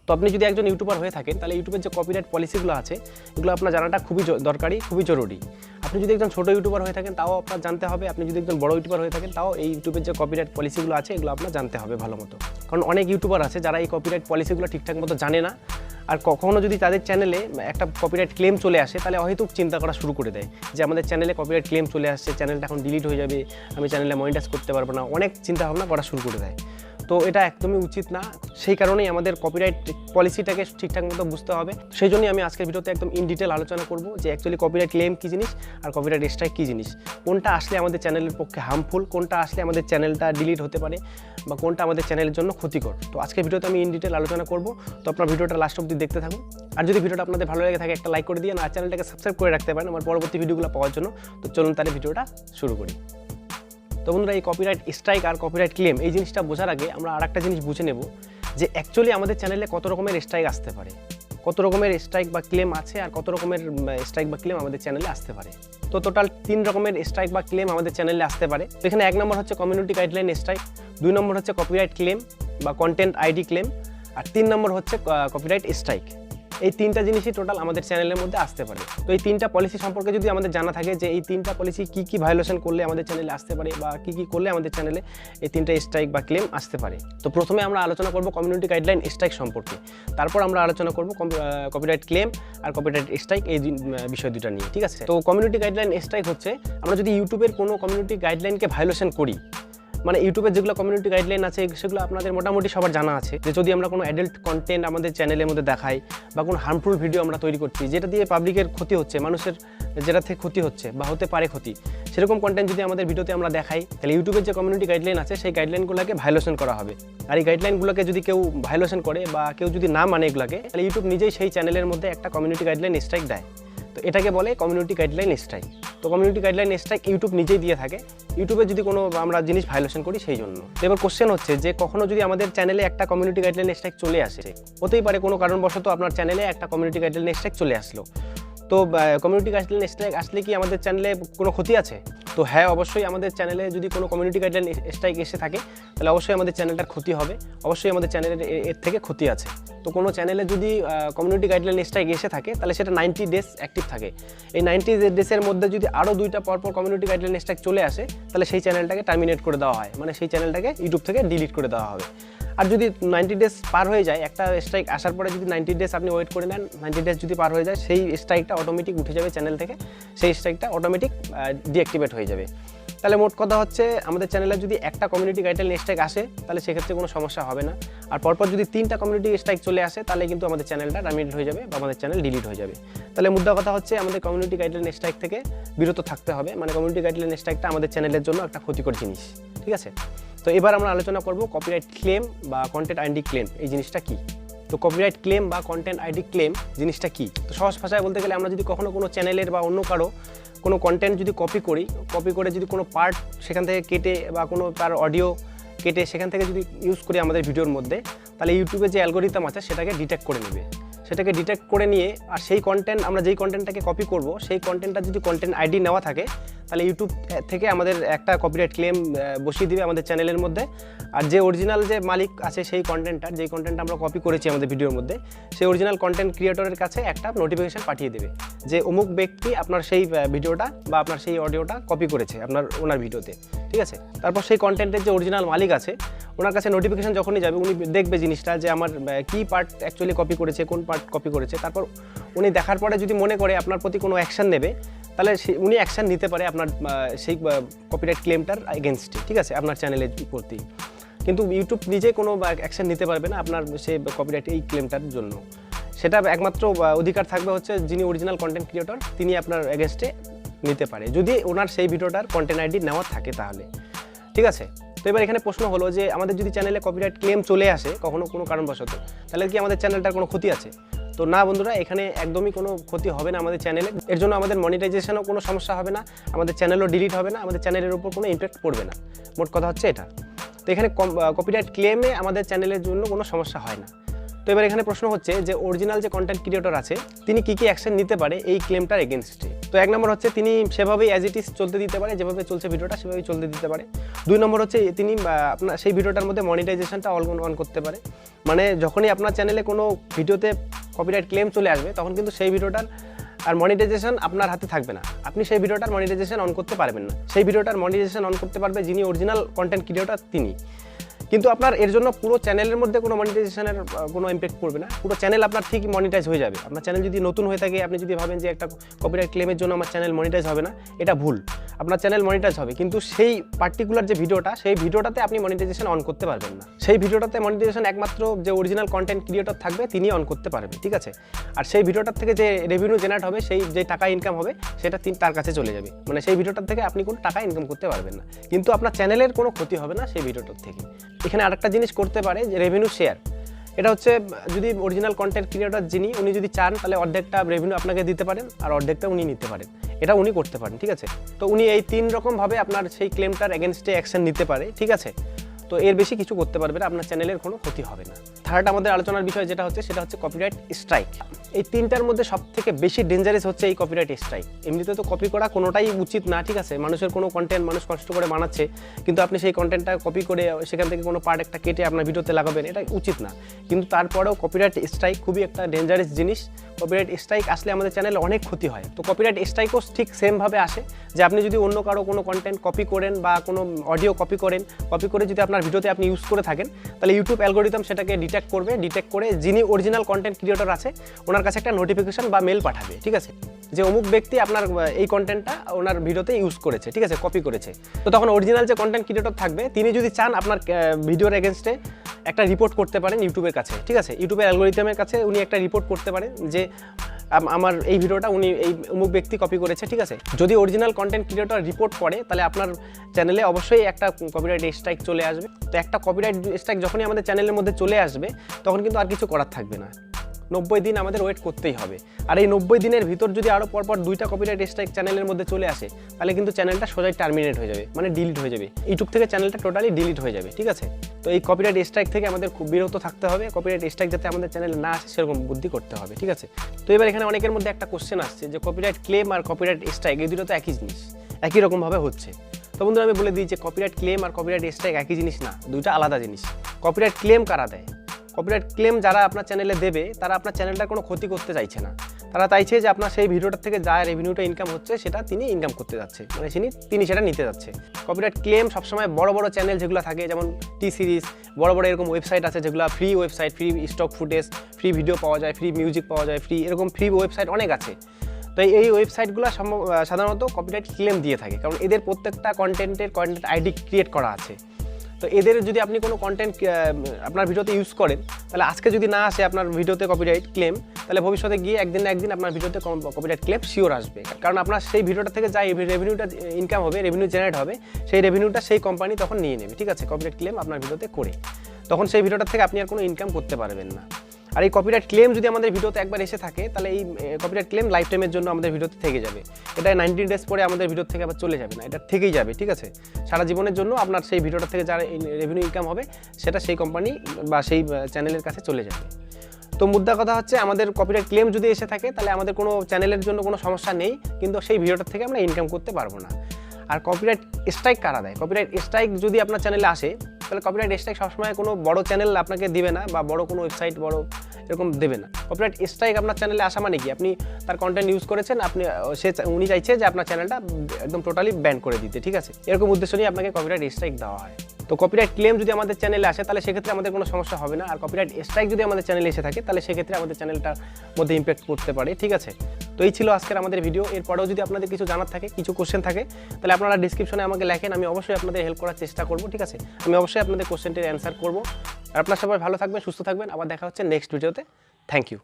তো আপনি যদি একজন ইউটিউবার হয়ে থাকেন তাহলে ইউটিউবের যে কপিরাইট পলিসিগুলো আছে এগুলো আপনার জানাটা খুবই দরকারি, খুবই জরুরি। আপনি যদি একজন ছোটো ইউটিউবার হয়ে থাকেন তাও আপনার জানতে হবে, আপনি যদি একজন বড় ইউটিউবার হয়ে থাকেন তাও এই ইউটিউবের যে কপিরাইট পলিসিগুলো আছে এগুলো আপনার জানতে হবে ভালো মতো। কারণ অনেক ইউটিউবার আছে যারা এই কপিরাইট পলিসিগুলো ঠিকঠাক মতো জানে না, আর কখনো যদি তাদের চ্যানেলে একটা কপিরাইট ক্লেম চলে আসে তাহলে হয়তো চিন্তা করা শুরু করে দেয় যে আমাদের চ্যানেলে কপিরাইট ক্লেম চলে আসছে, চ্যানেলটা এখন ডিলিট হয়ে যাবে, আমি চ্যানেলে মনিটাইজ করতে পারবো না, অনেক চিন্তা ভাবনা করা শুরু করে দেয়। তো এটা একদমই উচিত না, সেই কারণেই আমাদের কপিরাইট পলিসিটাকে ঠিকঠাক মতো বুঝতে হবে। সেই জন্যই আমি আজকের ভিডিওতে একদম ইন ডিটেল আলোচনা করব যে অ্যাকচুয়ালি কপিরাইট ক্লেম কী জিনিস আর কপিরাইট স্ট্রাইক কী জিনিস, কোনটা আসলে আমাদের চ্যানেলের পক্ষে হার্মফুল, কোনটা আসলে আমাদের চ্যানেলটা ডিলিট হতে পারে বা কোনটা আমাদের চ্যানেলের জন্য ক্ষতিকর। তো আজকের ভিডিওতে আমি ইন ডিটেল আলোচনা করব, তো আপনার ভিডিওটা লাস্ট অবধি দেখতে থাকুন। আর যদি ভিডিওটা আপনাদের ভালো লেগে থাকে একটা লাইক করে দিয়ে আর চ্যানেলটাকে সাবস্ক্রাইব করে রাখতে পারেন আমার পরবর্তী ভিডিওগুলো পাওয়ার জন্য। তো চলুন তাহলে ভিডিওটা শুরু করি। তো বন্ধুরা, এই কপিরাইট স্ট্রাইক আর কপিরাইট ক্লেম এই জিনিসটা বোঝার আগে আমরা আরেকটা জিনিস বুঝে নেব যে অ্যাকচুয়ালি আমাদের চ্যানেলে কত রকমের স্ট্রাইক আসতে পারে, কত রকমের স্ট্রাইক বা ক্লেম আছে আর কত রকমের স্ট্রাইক বা ক্লেম আমাদের চ্যানেলে আসতে পারে। তো টোটাল 3 রকমের স্ট্রাইক বা ক্লেম আমাদের চ্যানেলে আসতে পারে। তো এখানে 1 নম্বর হচ্ছে কমিউনিটি গাইডলাইন স্ট্রাইক, 2 নম্বর হচ্ছে কপিরাইট ক্লেম বা কন্টেন্ট আইডি ক্লেম, আর 3 নম্বর হচ্ছে কপিরাইট স্ট্রাইক। এই 3টা জিনিসই টোটাল আমাদের চ্যানেলের মধ্যে আসতে পারে। তো এই 3টা পলিসি সম্পর্কে যদি আমাদের জানা থাকে যে এই 3টা পলিসি কী কী ভায়োলেশন করলে আমাদের চ্যানেলে আসতে পারে বা কী কী করলে আমাদের চ্যানেলে এই 3টা স্ট্রাইক বা ক্লেম আসতে পারে। তো প্রথমে আমরা আলোচনা করব কমিউনিটি গাইডলাইন স্ট্রাইক সম্পর্কে, তারপর আমরা আলোচনা করব কপিরাইট ক্লেম আর কপিরাইট স্ট্রাইক এই বিষয় দুটো নিয়ে, ঠিক আছে। তো কমিউনিটি গাইডলাইন স্ট্রাইক হচ্ছে আমরা যদি ইউটিউবের কোনো কমিউনিটি গাইডলাইনকে ভায়োলেশন করি, মানে ইউটিউবের যেগুলো কমিউনিটি গাইডলাইন আছে সেগুলো আপনাদের মোটামুটি সবার জানা আছে যে যদি আমরা কোনো অ্যাডাল্ট কন্টেন্ট আমাদের চ্যানেলের মধ্যে দেখাই বা কোনো হার্মফুল ভিডিও আমরা তৈরি করছি যেটা দিয়ে পাবলিকের ক্ষতি হচ্ছে, মানুষের যেটা থেকে ক্ষতি হচ্ছে বা হতে পারে ক্ষতি, সেরকম কন্টেন্ট যদি আমাদের ভিডিওতে আমরা দেখাই তাহলে ইউটিউবের যে কমিউনিটি গাইডলাইন আছে সেই গাইডলাইনগুলোকে ভায়োলেশন করা হবে। আর এই গাইডলাইনগুলোকে যদি কেউ ভায়োলেশন করে বা কেউ যদি না মানে এগুলোকে, তাহলে ইউটিউব নিজেই সেই চ্যানেলের মধ্যে একটা কমিউনিটি গাইডলাইন স্ট্রাইক দেয়। তো এটাকে বলে কমিউনিটি গাইডলাইন স্ট্রাইক। তো কমিউনিটি গাইডলাইন স্ট্রাইক ইউটিউব নিজেই দিয়ে থাকে ইউটিউবে যদি কোনো আমরা জিনিস ভায়োলেশন করি সেই জন্য। তো এবার কোশ্চেন হচ্ছে যে কখনো যদি আমাদের চ্যানেলে একটা কমিউনিটি গাইডলাইন স্ট্রাইক চলে আসে, হতেই পারে কোনো কারণবশত আপনার চ্যানেলে একটা কমিউনিটি গাইডলাইন স্ট্রাইক চলে আসলো, তো কমিউনিটি গাইডলাইন স্ট্রাইক আসলে কি আমাদের চ্যানেলে কোনো ক্ষতি আছে? তো হ্যাঁ, অবশ্যই আমাদের চ্যানেলে যদি কোনো কমিউনিটি গাইডলাইন স্ট্রাইক এসে থাকে তাহলে অবশ্যই আমাদের চ্যানেলটার ক্ষতি হবে, অবশ্যই আমাদের চ্যানেলের এর থেকে ক্ষতি আছে। তো কোনো চ্যানেলে যদি কমিউনিটি গাইডলাইন স্ট্রাইক এসে থাকে তাহলে সেটা 90 ডেজ অ্যাক্টিভ থাকে। এই 90 ডেজের মধ্যে যদি আরও 2টা পরপর কমিউনিটি গাইডলাইন স্ট্রাইক চলে আসে তাহলে সেই চ্যানেলটাকে টার্মিনেট করে দেওয়া হয়, মানে সেই চ্যানেলটাকে ইউটিউব থেকে ডিলিট করে দেওয়া হবে। আর যদি 90 ডেজ পার হয়ে যায়, একটা স্ট্রাইক আসার পরে যদি 90 ডেজ আপনি ওয়েট করে নেন, 90 ডেজ যদি পার হয়ে যায় সেই স্ট্রাইকটা অটোমেটিক উঠে যাবে চ্যানেল থেকে, সেই স্ট্রাইকটা অটোমেটিক ডিঅ্যাক্টিভেট হয়ে যাবে। তাহলে মোট কথা হচ্ছে আমাদের চ্যানেলে যদি একটা কমিউনিটি গাইডলাইন স্ট্রাইক আসে তাহলে সেক্ষেত্রে কোনো সমস্যা হবে না, আর পরপর যদি 3টা কমিউনিটি স্ট্রাইক চলে আসে তাহলে কিন্তু আমাদের চ্যানেলটা টার্মিনেট হয়ে যাবে বা আমাদের চ্যানেল ডিলিট হয়ে যাবে। তাহলে মুদ্রা কথা হচ্ছে আমাদের কমিউনিটি গাইডলাইন স্ট্রাইক থেকে বিরত থাকতে হবে, মানে কমিউনিটি গাইডলাইন স্ট্রাইকটা আমাদের চ্যানেলের জন্য একটা ক্ষতিকর জিনিস, ঠিক আছে। তো এবার আমরা আলোচনা করব কপিরাইট ক্লেম বা কন্টেন্ট আইডি ক্লেম এই জিনিসটা কি। তো কপিরাইট ক্লেম বা কন্টেন্ট আইডি ক্লেম জিনিসটা কি? তো সহজ ভাষায় বলতে গেলে আমরা যদি কখনো কোনো চ্যানেলের বা অন্য কারো কোনো কন্টেন্ট যদি কপি করে যদি কোনো পার্ট সেখান থেকে কেটে বা কোনো তার অডিও কেটে সেখান থেকে যদি ইউজ করি আমাদের ভিডিওর মধ্যে, তাহলে ইউটিউবে যে অ্যালগোরিদম আছে সেটাকে ডিটেক্ট করে নেবে, সেটাকে ডিটেক্ট করে নিয়ে আর সেই কন্টেন্ট আমরা যেই কন্টেন্টটাকে কপি করব সেই কন্টেন্টটা যদি কন্টেন্ট আইডি নেওয়া থাকে তাহলে ইউটিউব থেকে আমাদের একটা কপিরাইট ক্লেম বসিয়ে দিবে আমাদের চ্যানেলের মধ্যে। আর যে অরিজিনাল যে মালিক আছে সেই কন্টেন্টটার, যেই কন্টেন্ট আমরা কপি করেছি আমাদের ভিডিওর মধ্যে, সেই অরিজিনাল কন্টেন্ট ক্রিয়েটরের কাছে একটা নোটিফিকেশন পাঠিয়ে দেবে যে অমুক ব্যক্তি আপনার সেই ভিডিওটা বা আপনার সেই অডিওটা কপি করেছে ওনার ভিডিওতে, ঠিক আছে। তারপর সেই কন্টেন্টের যে অরিজিনাল মালিক আছে ওনার কাছে নোটিফিকেশন যখনই যাবে উনি দেখবে জিনিসটা যে আমার কী পার্ট অ্যাকচুয়ালি কপি করেছে, কোন পার্ট কপি করেছে। তারপর উনি দেখার পরে যদি মনে করে আপনার প্রতি কোনো অ্যাকশন নেবে তাহলে উনি অ্যাকশন নিতে পারে আপনার সেই কপিরাইট ক্লেমটার এগেনস্টে, ঠিক আছে, আপনার চ্যানেলের প্রতি। কিন্তু ইউটিউব নিজে কোনো অ্যাকশন নিতে পারবে না আপনার সেই কপিরাইট এই ক্লেমটার জন্য, সেটা একমাত্র অধিকার থাকবে হচ্ছে যিনি অরিজিনাল কন্টেন্ট ক্রিয়েটর তিনি আপনার এগেনস্টে নিতে পারে, যদি ওনার সেই ভিডিওটার কন্টেন্ট আইডি নেওয়া থাকে তাহলে, ঠিক আছে। তো এবার এখানে প্রশ্ন হলো যে আমাদের যদি চ্যানেলে কপিরাইট ক্লেম চলে আসে কখনো কোনো কারণবশত, তাহলে কি আমাদের চ্যানেলটার কোনো ক্ষতি আছে? তো না বন্ধুরা, এখানে একদমই কোনো ক্ষতি হবে না আমাদের চ্যানেলে। এর জন্য আমাদের মনিটাইজেশনও কোনো সমস্যা হবে না, আমাদের চ্যানেলও ডিলিট হবে না, আমাদের চ্যানেলের উপর কোনো ইমপ্যাক্ট পড়বে না, মোট কথা হচ্ছে এটা। তো এখানে কপিরাইট ক্লেমে আমাদের চ্যানেলের জন্য কোনো সমস্যা হয় না। তো এবার এখানে প্রশ্ন হচ্ছে যে অরিজিনাল যে কন্টেন্ট ক্রিয়েটর আছে তিনি কী কী অ্যাকশন নিতে পারে এই ক্লেমটার এগেনস্টে। তো তো 1 নম্বর হচ্ছে তিনি সেভাবেই অ্যাজ ইট ইজ চলতে দিতে পারে, যেভাবে চলছে ভিডিওটা সেভাবেই চলতে দিতে পারে। 2 নম্বর হচ্ছে তিনি আপনার সেই ভিডিওটার মধ্যে মনিটাইজেশনটা অন করতে পারে, মানে যখনই আপনার চ্যানেলে কোনো ভিডিওতে কপিরাইট ক্লেম চলে আসবে তখন কিন্তু সেই ভিডিওটার আর মনিটাইজেশন আপনার হাতে থাকবে না, আপনি সেই ভিডিওটার মনিটাইজেশন অন করতে পারবেন না। সেই ভিডিওটার মনিটাইজেশন অন করতে পারবে যিনি অরিজিনাল কন্টেন্ট ক্রিয়েটর তিনি, কিন্তু আপনার এর জন্য পুরো চ্যানেলের মধ্যে কোনো মনিটাইজেশনের কোনো ইম্প্যাক্ট পড়বে না, পুরো চ্যানেল আপনার ঠিকই মনিটাইজ হয়ে যাবে। আপনার চ্যানেল যদি নতুন হয়ে থাকে, আপনি যদি ভাবেন যে একটা কপিরাইট ক্লেমের জন্য আমার চ্যানেল মনিটাইজ হবে না, এটা ভুল। আপনার চ্যানেল মনিটাইজ হবে, কিন্তু সেই পার্টিকুলার যে ভিডিওটা, সেই ভিডিওটাতে আপনি মনিটাইজেশন অন করতে পারবেন না। সেই ভিডিওটাতে মনিটাইজেশন একমাত্র যে অরিজিনাল কন্টেন্ট ক্রিয়েটর থাকবে তিনি অন করতে পারবে, ঠিক আছে। আর সেই ভিডিওটার থেকে যে রেভিনিউ জেনারেট হবে, সেই যে টাকা ইনকাম হবে সেটা তার কাছে চলে যাবে, মানে সেই ভিডিওটার থেকে আপনি কোনো টাকা ইনকাম করতে পারবেন না, কিন্তু আপনার চ্যানেলের কোনো ক্ষতি হবে না সেই ভিডিওটার থেকে। এখানে আরেকটা জিনিস করতে পারে যে রেভিনিউ শেয়ার। এটা হচ্ছে যদি অরিজিনাল কন্টেন্ট ক্রিয়েটর যিনি, উনি যদি চান তাহলে অর্ধেকটা রেভিনিউ আপনাকে দিতে পারেন আর অর্ধেকটা উনি নিতে পারেন, এটা উনি করতে পারেন, ঠিক আছে। তো উনি এই 3 রকমভাবে আপনার সেই ক্লেমটার এগেনস্টে অ্যাকশন নিতে পারে, ঠিক আছে। তো এর বেশি কিছু করতে পারবে না, আপনার চ্যানেলের কোনো ক্ষতি হবে না। থার্ড আমাদের আলোচনার বিষয় যেটা হচ্ছে সেটা হচ্ছে কপিরাইট স্ট্রাইক। এই 3টার মধ্যে সবথেকে বেশি ডেঞ্জারাস হচ্ছে এই কপিরাইট স্ট্রাইক। এমনিতে তো কপি করা কোনোটাই উচিত না, ঠিক আছে। মানুষের কোনো কন্টেন্ট মানুষ কষ্ট করে বানাচ্ছে, কিন্তু আপনি সেই কন্টেন্টটা কপি করে সেখান থেকে কোনো পার্ট একটা কেটে আপনার ভিডিওতে লাগাবেন, এটা উচিত না। কিন্তু তারপরেও কপিরাইট স্ট্রাইক খুবই একটা ডেঞ্জারাস জিনিস। কপিরাইট স্ট্রাইক আসলে আমাদের চ্যানেলে অনেক ক্ষতি হয়। তো কপিরাইট স্ট্রাইকও ঠিক সেমভাবে আসে, যে আপনি যদি অন্য কারো কোনো কন্টেন্ট কপি করেন বা কোনো অডিও কপি করে যদি আপনার ভিডিওতে আপনি ইউজ করে থাকেন, তাহলে ইউটিউব অ্যালগোরিদম সেটাকে ডিটেক্ট করে যিনি অরিজিনাল কন্টেন্ট ক্রিয়েটর আছে ওনার কাছে একটা নোটিফিকেশন বা মেল পাঠাবে, ঠিক আছে, যে অমুক ব্যক্তি আপনার এই কন্টেন্টটা ওনার ভিডিওতে ইউজ করেছে, ঠিক আছে, কপি করেছে। তো তখন অরিজিনাল যে কন্টেন্ট ক্রিয়েটর থাকবে তিনি যদি চান আপনার ভিডিওর এগেনস্টে একটা রিপোর্ট করতে পারেন ইউটিউবের কাছে, ঠিক আছে, ইউটিউবের অ্যালগোরিদমের কাছে উনি একটা রিপোর্ট করতে পারেন যে আমার এই ভিডিওটা উনি এই অমুক ব্যক্তি কপি করেছে, ঠিক আছে। যদি অরিজিনাল কন্টেন্ট ক্রিয়েটর রিপোর্ট করে তাহলে আপনার চ্যানেলে অবশ্যই একটা কপিরাইট স্ট্রাইক চলে আসবে। তো একটা কপিরাইট স্ট্রাইক যখনই আমাদের চ্যানেলের মধ্যে চলে আসবে তখন কিন্তু আর কিছু করার থাকবে না, 90 দিন আমাদের ওয়েট করতেই হবে। আর এই 90 দিনের ভিতর যদি আরও পরপর 2টা কপিরাইট স্ট্রাইক চ্যানেলের মধ্যে চলে আসে, তাহলে কিন্তু চ্যানেলটা সোজাই টার্মিনেট হয়ে যাবে, মানে ডিলিট হয়ে যাবে, ইউটিউব থেকে চ্যানেলটা টোটালি ডিলিট হয়ে যাবে, ঠিক আছে। তো এই কপিরাইট স্ট্রাইক থেকে আমাদের খুব বিরত থাকতে হবে, কপিরাইট স্ট্রাইক যাতে আমাদের চ্যানেলে না আসে সেরকম বুদ্ধি করতে হবে, ঠিক আছে। তো এবার এখানে অনেকের মধ্যে একটা কোশ্চেন আসছে যে কপিরাইট ক্লেম আর কপিরাইট স্ট্রাইক এই দুটো তো একই জিনিস, একই রকমভাবে হচ্ছে। তো বন্ধুরা আমি বলে দিই যে কপিরাইট ক্লেম আর কপিরাইট স্ট্রাইক একই জিনিস না, দুইটা আলাদা জিনিস। কপিরাইট ক্লেম কারা দেয়? কপিরাইট ক্লেম যারা আপনার চ্যানেলে দেবে তারা আপনার চ্যানেলটার কোনো ক্ষতি করতে চাইছে না, তারা চাইছে যে আপনার সেই ভিডিওটার থেকে যা রেভিনিউটা ইনকাম হচ্ছে সেটা তিনি ইনকাম করতে যাচ্ছে, মানে তিনি সেটা নিতে যাচ্ছে। কপিরাইট ক্লেম সবসময় বড় বড় চ্যানেল যেগুলো থাকে, যেমন টি সিরিজ, বড় বড় এরকম ওয়েবসাইট আছে যেগুলো free website, free stock footage, free video পাওয়া যায়, ফ্রি মিউজিক পাওয়া যায়, এরকম ফ্রি ওয়েবসাইট অনেক আছে। তো এই ওয়েবসাইটগুলো সাধারণত কপিরাইট ক্লেম দিয়ে থাকে, কারণ এদের প্রত্যেকটা কন্টেন্ট আইডি ক্রিয়েট করা আছে। তো এদের যদি আপনি কোনো কন্টেন্ট আপনার ভিডিওতে ইউজ করেন, তাহলে আজকে যদি না আসে আপনার ভিডিওতে কপিরাইট ক্লেম, তাহলে ভবিষ্যতে গিয়ে একদিন না একদিন আপনার ভিডিওতে কপিরাইট ক্লেম শিওর আসবে, কারণ আপনার সেই ভিডিওটা থেকে যা রেভিনিউটা ইনকাম হবে, রেভিনিউ জেনারেট হবে, সেই রেভিনিউটা সেই কোম্পানি তখন নিয়ে নেবে, ঠিক আছে, কপিরাইট ক্লেম আপনার ভিডিওতে করে। তখন সেই ভিডিওটা থেকে আপনি আর কোনো ইনকাম করতে পারবেন না। আর এই কপিরাইট ক্লেম যদি আমাদের ভিডিওতে একবার এসে থাকে, তাহলে এই কপিরাইট ক্লেম লাইফ টাইমের জন্য আমাদের ভিডিওতে থেকে যাবে। এটা 90 ডেজ পরে আমাদের ভিডিও থেকে আবার চলে যাবে না, এটা থেকেই যাবে, ঠিক আছে। সারা জীবনের জন্য আপনার সেই ভিডিওটা থেকে যারা রেভিনিউ ইনকাম হবে সেটা সেই কোম্পানি বা সেই চ্যানেলের কাছে চলে যাবে। তো মুদ্রা কথা হচ্ছে আমাদের কপিরাইট ক্লেম যদি এসে থাকে তাহলে আমাদের কোনো চ্যানেলের জন্য কোনো সমস্যা নেই, কিন্তু সেই ভিডিওটার থেকে আমরা ইনকাম করতে পারবো না। আর কপিরাইট স্ট্রাইক কারা দেয়? কপিরাইট স্ট্রাইক যদি আপনার চ্যানেলে আসে তাহলে কপিরাইট স্ট্রাইক সবসময় কোনো বড় চ্যানেল আপনাকে দিবে না, বা বড় কোনো ওয়েবসাইট বড় এরকম দেবে না। কপিরাইট স্ট্রাইক আপনার চ্যানেলে আসা মানে কি, আপনি তার কন্টেন্ট ইউজ করেছেন, উনি চাইছে যে আপনার চ্যানেলটা একদম টোটালি ব্যান করে দিতে, ঠিক আছে, এরকম উদ্দেশ্য নিয়ে আপনাকে কপিরাইট স্ট্রাইক দেওয়া হয়। তো কপিরাইট ক্লেম যদি আমাদের চ্যানেলে আসে তাহলে সেক্ষেত্রে আমাদের কোনো সমস্যা হবে না। আর কপিরাইট স্ট্রাইক যদি আমাদের চ্যানেলে এসে থাকে তাহলে সেক্ষেত্রে আমাদের চ্যানেলটার মধ্যে ইম্প্যাক্ট করতে পারে, ঠিক আছে। তো এই ছিল আজকের আমাদের ভিডিও। এরপরেও যদি আপনাদের কিছু জানার থাকে, কিছু কোশ্চেন থাকে, তাহলে আপনারা ডিসক্রিপশনে আমাকে লেখেন, আমি অবশ্যই আপনাদের হেল্প করার চেষ্টা করব, ঠিক আছে। আমি অবশ্যই আপনাদের কোশ্চেনটির অ্যান্সার করব। আর আপনারা সবাই ভালো থাকবেন, সুস্থ থাকবেন, আবার দেখা হচ্ছে নেক্সট ভিডিওতে। Thank you.